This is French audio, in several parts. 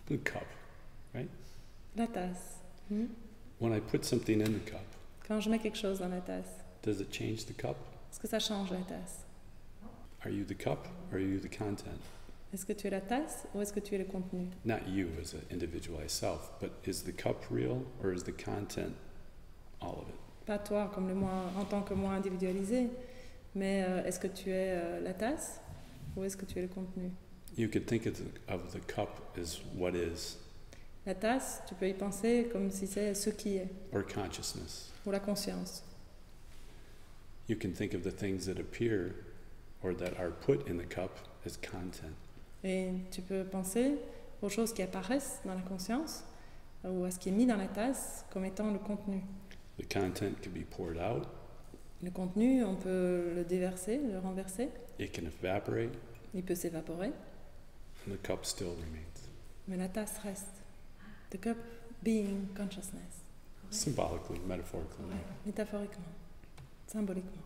The cup, right? La tasse. When I put something in the cup, Quand je mets quelque chose dans la tasse, does it change the cup? est-ce que ça change la tasse? Are you the cup or are you the content? Est-ce que tu es la tasse ou est-ce que tu es le contenu? Not you as an individualized self, but is the cup real or is the content all of it? Pas toi comme le moi, en tant que moi individualisé, mais est-ce que tu es la tasse ou est-ce que tu es le contenu? You could think of the cup as what is, La tasse, tu peux y penser comme si c'est ce qui est, or consciousness. ou la conscience. You can think of the things that appear or that are put in the cup as content. Et tu peux penser aux choses qui apparaissent dans la conscience ou à ce qui est mis dans la tasse comme étant le contenu. The content can be poured out, Le contenu, on peut le déverser, le renverser, it can evaporate, il peut s'évaporer, and the cup still remains. mais la tasse reste. The cup being consciousness. Symbolically, metaphorically. Ouais, métaphoriquement, symboliquement.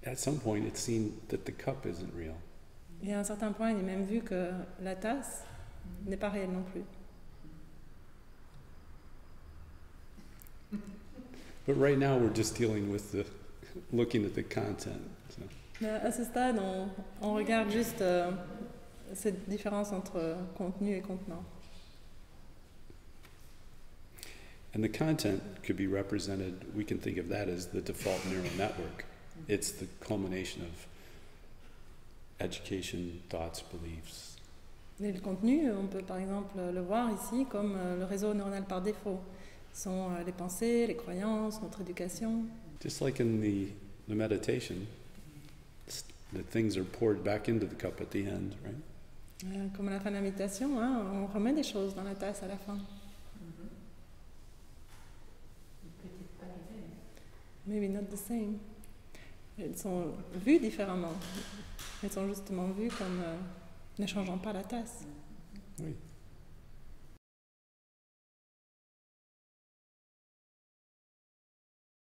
At some point, it's seen that the cup isn't real. Et à un certain point, il est même vu que la tasse n'est pas réelle non plus. But right now, we're just dealing with looking at the content. So. Mais à ce stade, on regarde juste cette différence entre contenu et contenant. And the content could be represented, we can think of that as the default neural network. It's the culmination of education, thoughts, beliefs. Et le contenu, on peut par exemple le voir ici comme le réseau neuronal par défaut. Ce sont les pensées, les croyances, notre éducation. Just like in the meditation, the things are poured back into the cup at the end, right? Comme à la fin de la méditation, hein, on remet des choses dans la tasse à la fin. Maybe not the same. Elles sont vues différemment. Elles sont justement vues comme ne changeant pas la tasse. Oui.